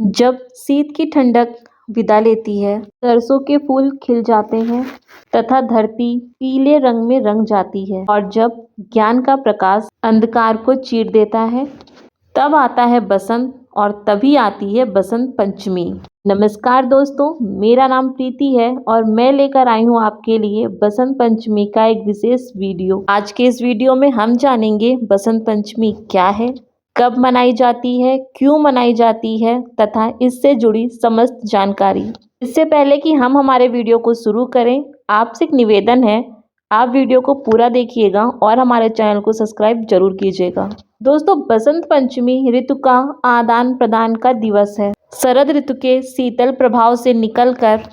जब शीत की ठंडक विदा लेती है, सरसों के फूल खिल जाते हैं तथा धरती पीले रंग में रंग जाती है और जब ज्ञान का प्रकाश अंधकार को चीर देता है, तब आता है बसंत और तभी आती है बसंत पंचमी। नमस्कार दोस्तों, मेरा नाम प्रीति है और मैं लेकर आई हूँ आपके लिए बसंत पंचमी का एक विशेष वीडियो। आज के इस वीडियो में हम जानेंगे बसंत पंचमी क्या है, कब मनाई जाती है, क्यों मनाई जाती है तथा इससे जुड़ी समस्त जानकारी। इससे पहले कि हम हमारे वीडियो को शुरू करें, आपसे एक निवेदन है, आप वीडियो को पूरा देखिएगा और हमारे चैनल को सब्सक्राइब जरूर कीजिएगा। दोस्तों, बसंत पंचमी ऋतु का आदान प्रदान का दिवस है। शरद ऋतु के शीतल प्रभाव से निकलकर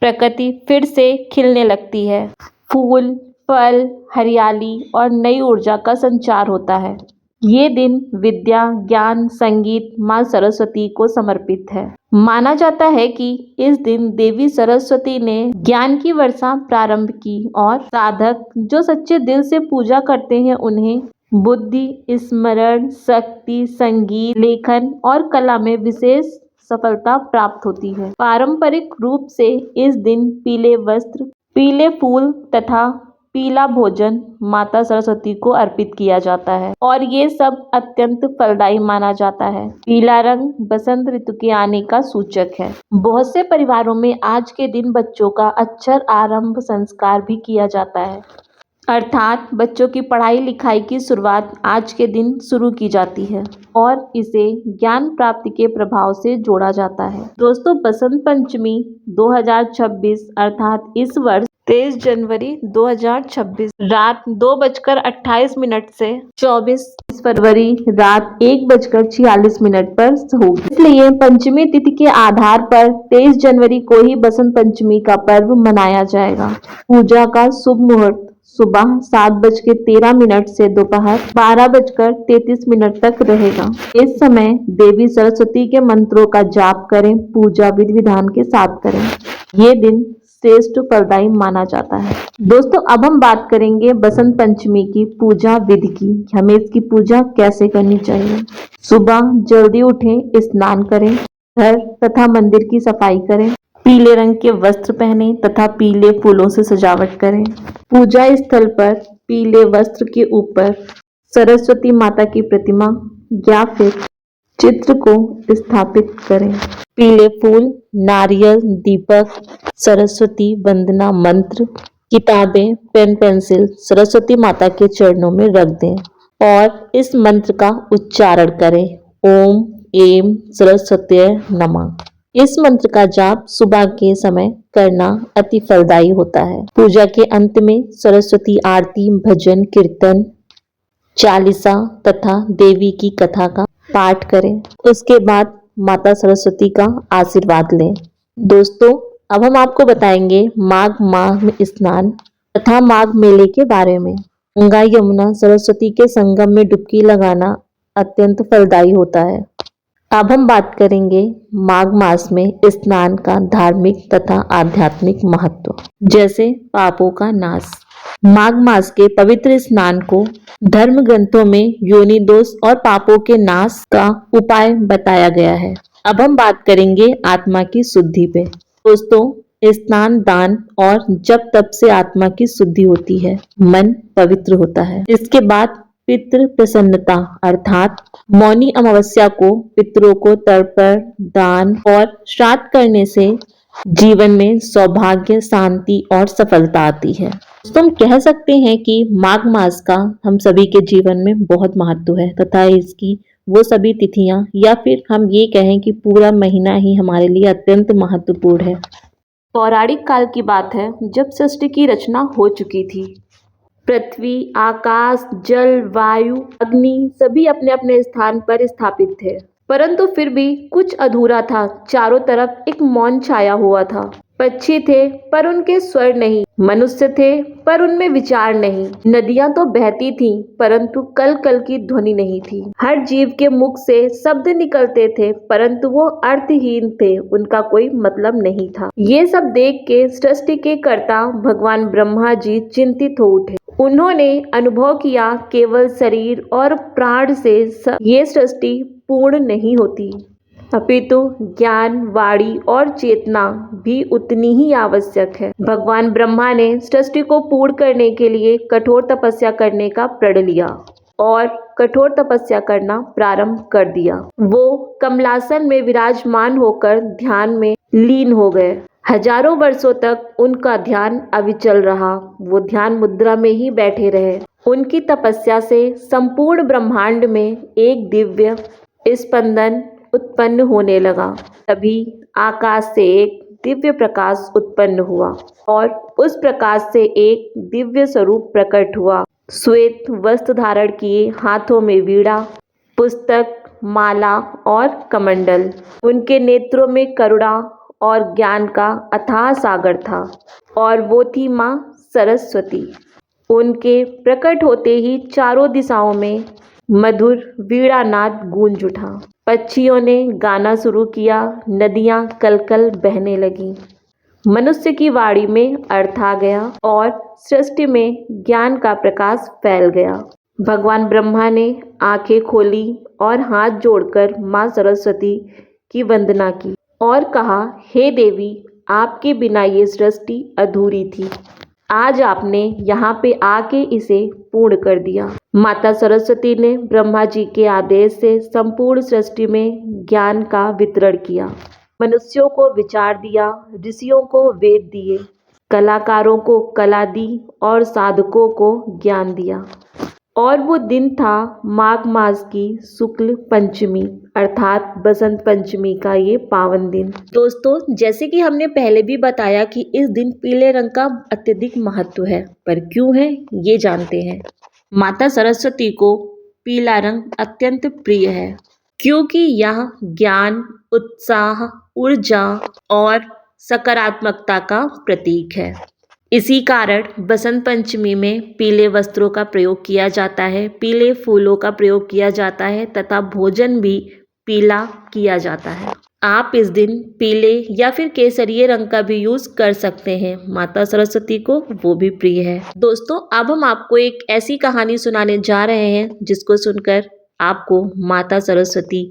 प्रकृति फिर से खिलने लगती है। फूल, फल, हरियाली और नई ऊर्जा का संचार होता है। ये दिन विद्या, ज्ञान, संगीत, माँ सरस्वती को समर्पित है। माना जाता है कि इस दिन देवी सरस्वती ने ज्ञान की वर्षा प्रारंभ की और साधक जो सच्चे दिल से पूजा करते हैं उन्हें बुद्धि, स्मरण शक्ति, संगीत, लेखन और कला में विशेष सफलता प्राप्त होती है। पारंपरिक रूप से इस दिन पीले वस्त्र, पीले फूल तथा पीला भोजन माता सरस्वती को अर्पित किया जाता है और ये सब अत्यंत फलदायी माना जाता है। पीला रंग बसंत ऋतु के आने का सूचक है। बहुत से परिवारों में आज के दिन बच्चों का अक्षर आरंभ संस्कार भी किया जाता है, अर्थात बच्चों की पढ़ाई लिखाई की शुरुआत आज के दिन शुरू की जाती है और इसे ज्ञान प्राप्ति के प्रभाव से जोड़ा जाता है। दोस्तों, बसंत पंचमी 2026 अर्थात इस वर्ष 23 जनवरी 2026 रात 2:28 से 24 फरवरी रात 1:46 पर होगी। इसलिए पंचमी तिथि के आधार पर 23 जनवरी को ही बसंत पंचमी का पर्व मनाया जाएगा। पूजा का शुभ मुहूर्त सुबह 7:13 से दोपहर 12:33 तक रहेगा। इस समय देवी सरस्वती के मंत्रों का जाप करें, पूजा विधि विधान के साथ करें। ये दिन श्रेष्ठ फलदायी माना जाता है। दोस्तों, अब हम बात करेंगे बसंत पंचमी की पूजा विधि की। हमें इसकी पूजा कैसे करनी चाहिए। सुबह जल्दी उठें, स्नान करें, घर तथा मंदिर की सफाई करें, पीले रंग के वस्त्र पहने तथा पीले फूलों से सजावट करें। पूजा स्थल पर पीले वस्त्र के ऊपर सरस्वती माता की प्रतिमा या फिर चित्र को स्थापित करें। पीले फूल, नारियल, दीपक, सरस्वती वंदना मंत्र, किताबें, पेन पेंसिल सरस्वती माता के चरणों में रख दें और इस मंत्र का उच्चारण करें। ओम ऐं सरस्वत्यै नमः। इस मंत्र का जाप सुबह के समय करना अति फलदायी होता है। पूजा के अंत में सरस्वती आरती, भजन, कीर्तन, चालीसा तथा देवी की कथा का पाठ करें। उसके बाद माता सरस्वती का आशीर्वाद लें। दोस्तों, अब हम आपको बताएंगे माघ माह में स्नान तथा माघ मेले के बारे में। गंगा, यमुना, सरस्वती के संगम में डुबकी लगाना अत्यंत फलदायी होता है। अब हम बात करेंगे माघ मास में स्नान का धार्मिक तथा आध्यात्मिक महत्व। जैसे पापों का नाश। माघ मास के पवित्र स्नान को धर्म ग्रंथों में योनि दोष और पापों के नाश का उपाय बताया गया है। अब हम बात करेंगे आत्मा की शुद्धि पे। दोस्तों, स्नान, दान और जप तप से आत्मा की शुद्धि होती है, मन पवित्र होता है। इसके बाद पितृ प्रसन्नता अर्थात मौनी अमावस्या को पितरों को तर्पण, दान और श्राद्ध करने से जीवन में सौभाग्य, शांति और सफलता आती है। तो हम कह सकते हैं कि माघ मास का हम सभी के जीवन में बहुत महत्व है तथा इसकी वो सभी तिथियां या फिर हम ये कहें कि पूरा महीना ही हमारे लिए अत्यंत महत्वपूर्ण है। पौराणिक काल की बात है, जब सृष्टि की रचना हो चुकी थी। पृथ्वी, आकाश, जल, वायु, अग्नि सभी अपने अपने स्थान पर स्थापित थे, परंतु फिर भी कुछ अधूरा था। चारों तरफ एक मौन छाया हुआ था। पक्षी थे पर उनके स्वर नहीं, मनुष्य थे पर उनमें विचार नहीं, नदियां तो बहती थीं परंतु कल कल की ध्वनि नहीं थी। हर जीव के मुख से शब्द निकलते थे परंतु वो अर्थहीन थे, उनका कोई मतलब नहीं था। ये सब देख के सृष्टि के कर्ता भगवान ब्रह्मा जी चिंतित हो उठे। उन्होंने अनुभव किया केवल शरीर और प्राण से ये सृष्टि पूर्ण नहीं होती। अपितु ज्ञान, वाणी और चेतना भी उतनी ही आवश्यक है। भगवान ब्रह्मा ने सृष्टि को पूर्ण करने के लिए कठोर तपस्या करने का प्रण लिया और कठोर तपस्या करना प्रारंभ कर दिया। वो कमलासन में विराजमान होकर ध्यान में लीन हो गए। हजारों वर्षों तक उनका ध्यान अविचल रहा। वो ध्यान मुद्रा में ही बैठे रहे। उनकी तपस्या से संपूर्ण ब्रह्मांड में एक दिव्य स्पंदन उत्पन्न होने लगा। तभी आकाश से एक दिव्य प्रकाश उत्पन्न हुआ और उस प्रकाश से एक दिव्य स्वरूप प्रकट हुआ। श्वेत वस्त्र धारण किए, हाथों में वीणा, पुस्तक, माला और कमंडल। उनके नेत्रों में करुणा और ज्ञान का अथाह सागर था और वो थी माँ सरस्वती। उनके प्रकट होते ही चारों दिशाओं में मधुर वीणानाद गूंज उठा। पक्षियों ने गाना शुरू किया, नदियां कलकल बहने लगीं। मनुष्य की वाणी में अर्थ आ गया और सृष्टि में ज्ञान का प्रकाश फैल गया। भगवान ब्रह्मा ने आंखें खोली और हाथ जोड़कर माँ सरस्वती की वंदना की और कहा, हे देवी, आपके बिना ये सृष्टि अधूरी थी। आज आपने यहाँ पे आके इसे पूर्ण कर दिया। माता सरस्वती ने ब्रह्मा जी के आदेश से संपूर्ण सृष्टि में ज्ञान का वितरण किया। मनुष्यों को विचार दिया, ऋषियों को वेद दिए, कलाकारों को कला दी और साधकों को ज्ञान दिया। और वो दिन था माघ मास की शुक्ल पंचमी अर्थात बसंत पंचमी का ये पावन दिन। दोस्तों, जैसे कि हमने पहले भी बताया कि इस दिन पीले रंग का अत्यधिक महत्व है, पर क्यों है ये जानते हैं। माता सरस्वती को पीला रंग अत्यंत प्रिय है क्योंकि यह ज्ञान, उत्साह, ऊर्जा और सकारात्मकता का प्रतीक है। इसी कारण बसंत पंचमी में पीले वस्त्रों का प्रयोग किया जाता है, पीले फूलों का प्रयोग किया जाता है तथा भोजन भी पीला किया जाता है। आप इस दिन पीले या फिर केसरिये रंग का भी यूज कर सकते हैं। माता सरस्वती को वो भी प्रिय है। दोस्तों, अब हम आपको एक ऐसी कहानी सुनाने जा रहे हैं जिसको सुनकर आपको माता सरस्वती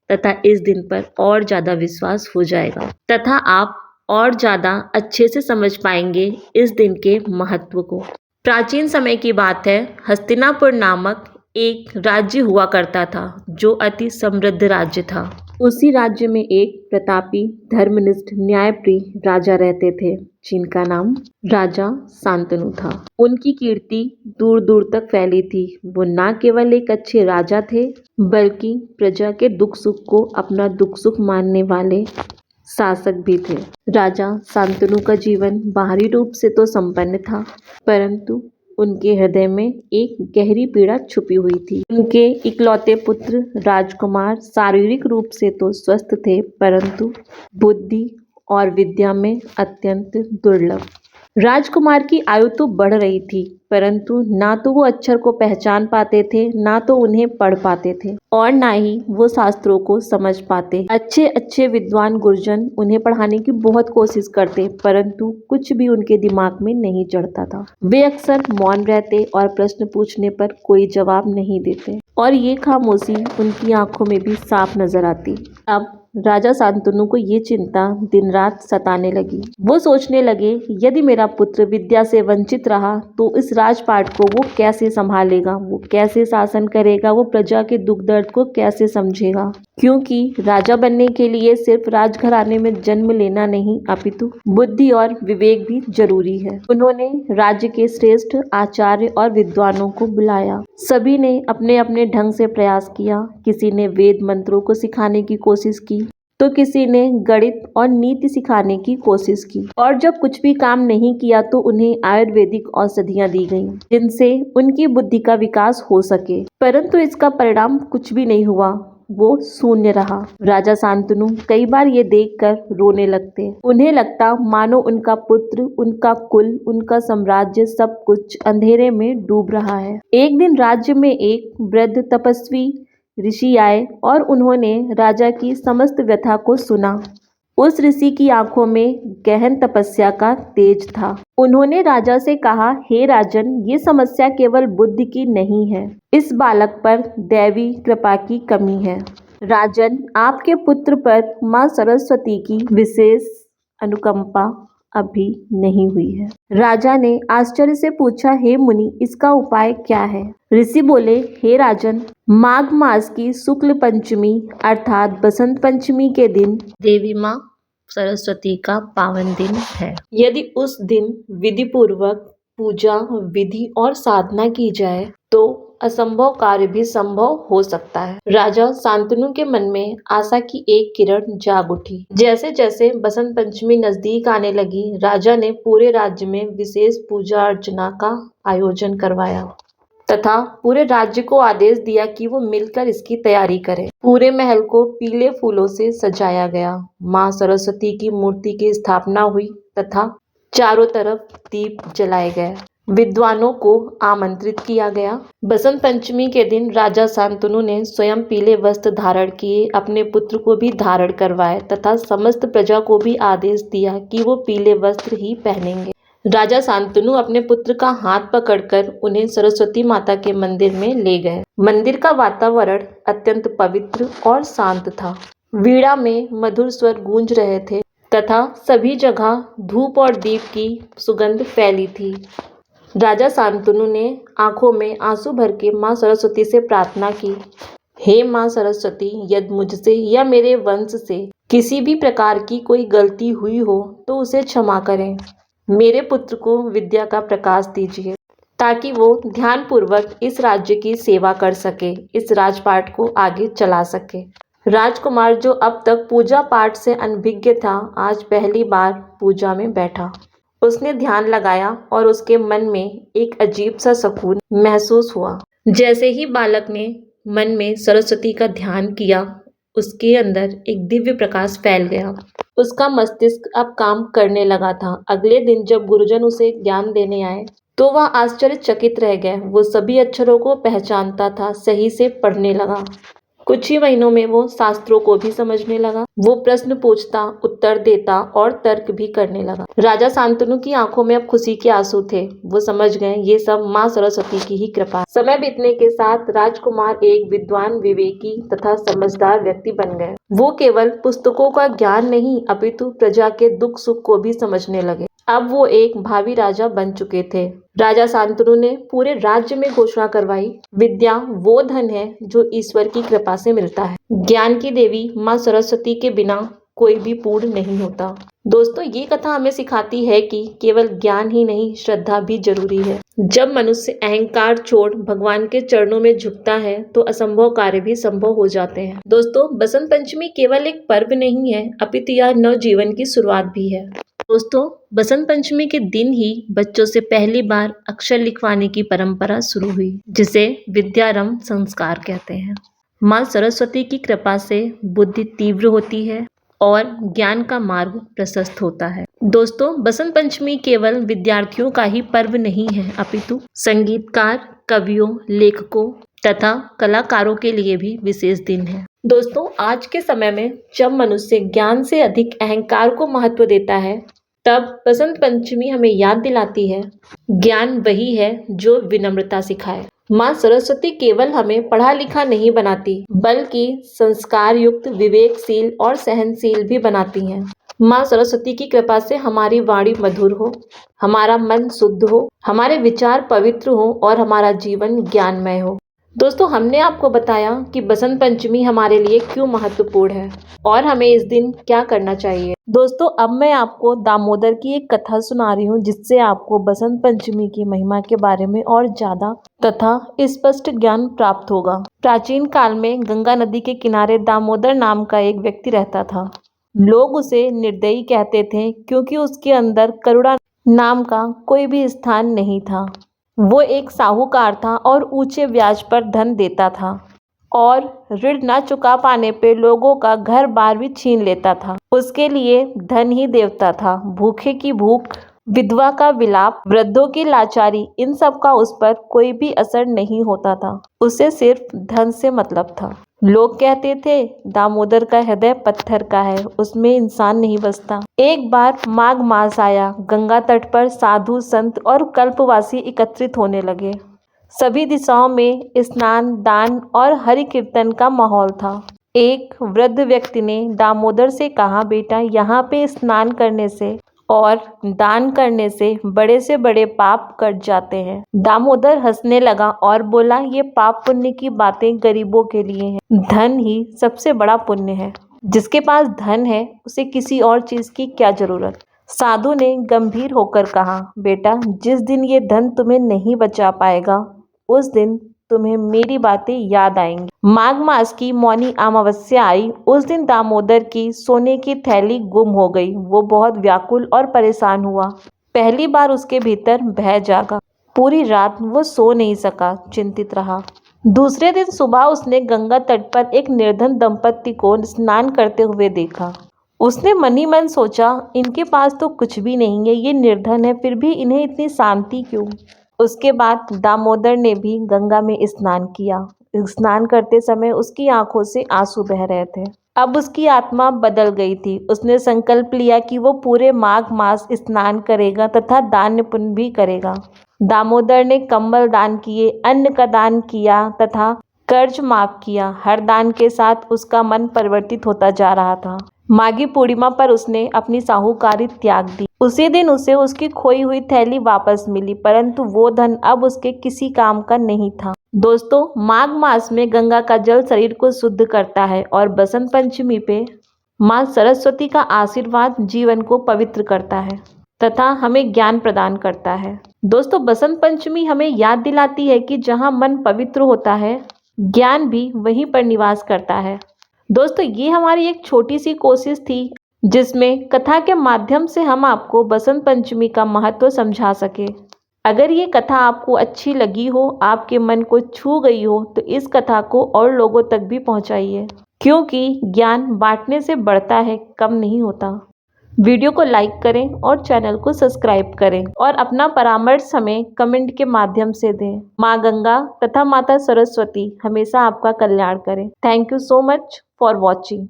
तथा इस दिन पर और ज्यादा विश्वास हो जाएगा तथा आप और ज़्यादा अच्छे से समझ पाएंगे इस दिन के महत्व को। प्राचीन समय की बात है। हस्तिनापुर नामक एक राज्य हुआ करता था जो अति समृद्ध राज्य था। उसी राज्य में एक प्रतापी, धर्मनिष्ठ, न्यायप्रिय राजा रहते थे जिनका नाम राजा शांतनु था। उनकी कीर्ति दूर दूर तक फैली थी। वो न केवल एक अच्छे राजा थे बल्कि प्रजा के दुख सुख को अपना दुख सुख मानने वाले शासक भी थे। राजा शांतनु का जीवन बाहरी रूप से तो संपन्न था, परंतु उनके हृदय में एक गहरी पीड़ा छुपी हुई थी। उनके इकलौते पुत्र राजकुमार शारीरिक रूप से तो स्वस्थ थे, परंतु बुद्धि और विद्या में अत्यंत दुर्लभ। राजकुमार की आयु तो बढ़ रही थी, परंतु ना तो वो अक्षर को पहचान पाते थे, ना तो उन्हें पढ़ पाते थे और ना ही वो शास्त्रों को समझ पाते। अच्छे अच्छे विद्वान गुरुजन उन्हें पढ़ाने की बहुत कोशिश करते, परंतु कुछ भी उनके दिमाग में नहीं चढ़ता था। वे अक्सर मौन रहते और प्रश्न पूछने पर कोई जवाब नहीं देते और ये खामोशी उनकी आंखों में भी साफ नजर आती। अब राजा शांतनु को ये चिंता दिन रात सताने लगी। वो सोचने लगे, यदि मेरा पुत्र विद्या से वंचित रहा तो इस राजपाट को वो कैसे संभालेगा, वो कैसे शासन करेगा, वो प्रजा के दुख दर्द को कैसे समझेगा। क्योंकि राजा बनने के लिए सिर्फ राजघराने में जन्म लेना नहीं, अपितु बुद्धि और विवेक भी जरूरी है। उन्होंने राज्य के श्रेष्ठ आचार्य और विद्वानों को बुलाया। सभी ने अपने अपने ढंग से प्रयास किया। किसी ने वेद मंत्रों को सिखाने की कोशिश की तो किसी ने गणित और नीति सिखाने की कोशिश की और जब कुछ भी काम नहीं किया तो उन्हें आयुर्वेदिक औषधियां दी गईं जिनसे उनकी बुद्धि का विकास हो सके, परंतु इसका परिणाम कुछ भी नहीं हुआ। वो शून्य रहा। राजा शांतनु कई बार ये देखकर रोने लगते। उन्हें लगता मानो उनका पुत्र, उनका कुल, उनका साम्राज्य सब कुछ अंधेरे में डूब रहा है। एक दिन राज्य में एक वृद्ध तपस्वी ऋषि आए और उन्होंने राजा की समस्त व्यथा को सुना। उस ऋषि की आंखों में गहन तपस्या का तेज था। उन्होंने राजा से कहा, हे राजन, ये समस्या केवल बुद्धि की नहीं है, इस बालक पर दैवी कृपा की कमी है। राजन, आपके पुत्र पर माँ सरस्वती की विशेष अनुकंपा अभी नहीं हुई है। राजा ने आश्चर्य से पूछा, हे मुनि, इसका उपाय क्या है? ऋषि बोले, हे राजन, माघ मास की शुक्ल पंचमी अर्थात बसंत पंचमी के दिन देवी माँ सरस्वती का पावन दिन है। यदि उस दिन विधि पूर्वक पूजा विधि और साधना की जाए तो असंभव कार्य भी संभव हो सकता है। राजा शांतनु के मन में आशा की एक किरण जाग उठी। जैसे जैसे बसंत पंचमी नजदीक आने लगी, राजा ने पूरे राज्य में विशेष पूजा अर्चना का आयोजन करवाया तथा पूरे राज्य को आदेश दिया कि वो मिलकर इसकी तैयारी करें। पूरे महल को पीले फूलों से सजाया गया। माँ सरस्वती की मूर्ति की स्थापना हुई तथा चारों तरफ दीप जलाए गए। विद्वानों को आमंत्रित किया गया। बसंत पंचमी के दिन राजा शांतनु ने स्वयं पीले वस्त्र धारण किए, अपने पुत्र को भी धारण करवाए तथा समस्त प्रजा को भी आदेश दिया कि वो पीले वस्त्र ही पहनेंगे। राजा शांतनु अपने पुत्र का हाथ पकड़कर उन्हें सरस्वती माता के मंदिर में ले गए। मंदिर का वातावरण अत्यंत पवित्र और शांत था। वीणा में मधुर स्वर गूंज रहे थे तथा सभी जगह धूप और दीप की सुगंध फैली थी। राजा शांतनु ने आंखों में आंसू भर के माँ सरस्वती से प्रार्थना की, हे माँ सरस्वती, यदि मुझसे या मेरे वंश से किसी भी प्रकार की कोई गलती हुई हो तो उसे क्षमा करें। मेरे पुत्र को विद्या का प्रकाश दीजिए ताकि वो ध्यानपूर्वक इस राज्य की सेवा कर सके, इस राजपाट को आगे चला सके। राजकुमार, जो अब तक पूजा पाठ से अनभिज्ञ था, आज पहली बार पूजा में बैठा। उसने ध्यान लगाया और उसके मन में एक अजीब सा सुकून महसूस हुआ। जैसे ही बालक ने मन में सरस्वती का ध्यान किया, उसके अंदर एक दिव्य प्रकाश फैल गया। उसका मस्तिष्क अब काम करने लगा था। अगले दिन जब गुरुजन उसे ज्ञान देने आए तो वह आश्चर्यचकित रह गए। वो सभी अक्षरों को पहचानता था, सही से पढ़ने लगा। कुछ ही महीनों में वो शास्त्रों को भी समझने लगा। वो प्रश्न पूछता, उत्तर देता और तर्क भी करने लगा। राजा शांतनु की आंखों में अब खुशी के आंसू थे। वो समझ गए ये सब माँ सरस्वती की ही कृपा। समय बीतने के साथ राजकुमार एक विद्वान, विवेकी तथा समझदार व्यक्ति बन गए। वो केवल पुस्तकों का ज्ञान नहीं अपितु प्रजा के दुख सुख को भी समझने लगे। अब वो एक भावी राजा बन चुके थे। राजा शांतनु ने पूरे राज्य में घोषणा करवाई, विद्या वो धन है जो ईश्वर की कृपा से मिलता है। ज्ञान की देवी माँ सरस्वती के बिना कोई भी पूर्ण नहीं होता। दोस्तों, ये कथा हमें सिखाती है कि केवल ज्ञान ही नहीं, श्रद्धा भी जरूरी है। जब मनुष्य अहंकार छोड़ भगवान के चरणों में झुकता है तो असंभव कार्य भी संभव हो जाते हैं। दोस्तों, बसंत पंचमी केवल एक पर्व नहीं है अपितु यह नव जीवन की शुरुआत भी है। दोस्तों, बसंत पंचमी के दिन ही बच्चों से पहली बार अक्षर लिखवाने की परंपरा शुरू हुई, जिसे विद्यारंभ संस्कार कहते हैं। माँ सरस्वती की कृपा से बुद्धि तीव्र होती है और ज्ञान का मार्ग प्रशस्त होता है। दोस्तों, बसंत पंचमी केवल विद्यार्थियों का ही पर्व नहीं है अपितु संगीतकार, कवियों, लेखकों तथा कलाकारों के लिए भी विशेष दिन है। दोस्तों, आज के समय में जब मनुष्य ज्ञान से अधिक अहंकार को महत्व देता है, तब बसंत पंचमी हमें याद दिलाती है, ज्ञान वही है जो विनम्रता सिखाए। माँ सरस्वती केवल हमें पढ़ा लिखा नहीं बनाती, बल्कि संस्कार युक्त, विवेकशील और सहनशील भी बनाती हैं। माँ सरस्वती की कृपा से हमारी वाणी मधुर हो, हमारा मन शुद्ध हो, हमारे विचार पवित्र हो और हमारा जीवन ज्ञानमय हो। दोस्तों, हमने आपको बताया कि बसंत पंचमी हमारे लिए क्यों महत्वपूर्ण है और हमें इस दिन क्या करना चाहिए। दोस्तों, अब मैं आपको दामोदर की एक कथा सुना रही हूँ, जिससे आपको बसंत पंचमी की महिमा के बारे में और ज्यादा तथा स्पष्ट ज्ञान प्राप्त होगा। प्राचीन काल में गंगा नदी के किनारे दामोदर नाम का एक व्यक्ति रहता था। लोग उसे निर्दयी कहते थे क्योंकि उसके अंदर करुणा नाम का कोई भी स्थान नहीं था। वो एक साहूकार था और ऊंचे ब्याज पर धन देता था और ऋण न चुका पाने पे लोगों का घर बार भी छीन लेता था। उसके लिए धन ही देवता था। भूखे की भूख, विधवा का विलाप, वृद्धों की लाचारी, इन सब का उस पर कोई भी असर नहीं होता था। उसे सिर्फ धन से मतलब था। लोग कहते थे, दामोदर का हृदय पत्थर का है, उसमें इंसान नहीं बसता। एक बार माघ मास आया। गंगा तट पर साधु, संत और कल्पवासी एकत्रित होने लगे। सभी दिशाओं में स्नान, दान और हरि कीर्तन का माहौल था। एक वृद्ध व्यक्ति ने दामोदर से कहा, बेटा, यहाँ पे स्नान करने से और दान करने से बड़े पाप कट जाते हैं। दामोदर हंसने लगा और बोला, ये पाप पुण्य की बातें गरीबों के लिए हैं। धन ही सबसे बड़ा पुण्य है। जिसके पास धन है उसे किसी और चीज की क्या जरूरत। साधु ने गंभीर होकर कहा, बेटा, जिस दिन ये धन तुम्हें नहीं बचा पाएगा उस दिन तुम्हें मेरी बातें याद आएंगी। माघ मास की मौनी अमावस्या आई। उस दिन दामोदर की सोने की थैली गुम हो गई। वो बहुत व्याकुल और परेशान हुआ। पहली बार उसके भीतर भय जागा। पूरी रात वो सो नहीं सका, चिंतित रहा। दूसरे दिन सुबह उसने गंगा तट पर एक निर्धन दंपत्ति को स्नान करते हुए देखा। उसने मन ही मन सोचा, इनके पास तो कुछ भी नहीं है, ये निर्धन है, फिर भी इन्हें इतनी शांति क्यों। उसके बाद दामोदर ने भी गंगा में स्नान किया। स्नान करते समय उसकी आंखों से आंसू बह रहे थे। अब उसकी आत्मा बदल गई थी। उसने संकल्प लिया कि वो पूरे माघ मास स्नान करेगा तथा दान पुण्य भी करेगा। दामोदर ने कंबल दान किए, अन्न का दान किया तथा कर्ज माफ किया। हर दान के साथ उसका मन परिवर्तित होता जा रहा था। माघी पूर्णिमा पर उसने अपनी साहूकारी त्याग दी। उसी दिन उसे उसकी खोई हुई थैली वापस मिली, परंतु वो धन अब उसके किसी काम का नहीं था। दोस्तों, माघ मास में गंगा का जल शरीर को शुद्ध करता है और बसंत पंचमी पे माँ सरस्वती का आशीर्वाद जीवन को पवित्र करता है तथा हमें ज्ञान प्रदान करता है। दोस्तों, बसंत पंचमी हमें याद दिलाती है कि जहाँ मन पवित्र होता है, ज्ञान भी वहीं पर निवास करता है। दोस्तों, ये हमारी एक छोटी सी कोशिश थी जिसमें कथा के माध्यम से हम आपको बसंत पंचमी का महत्व समझा सके। अगर ये कथा आपको अच्छी लगी हो, आपके मन को छू गई हो, तो इस कथा को और लोगों तक भी पहुंचाइए, क्योंकि ज्ञान बांटने से बढ़ता है, कम नहीं होता। वीडियो को लाइक करें और चैनल को सब्सक्राइब करें और अपना परामर्श हमें कमेंट के माध्यम से दें। माँ गंगा तथा माता सरस्वती हमेशा आपका कल्याण करें। Thank you so much for watching.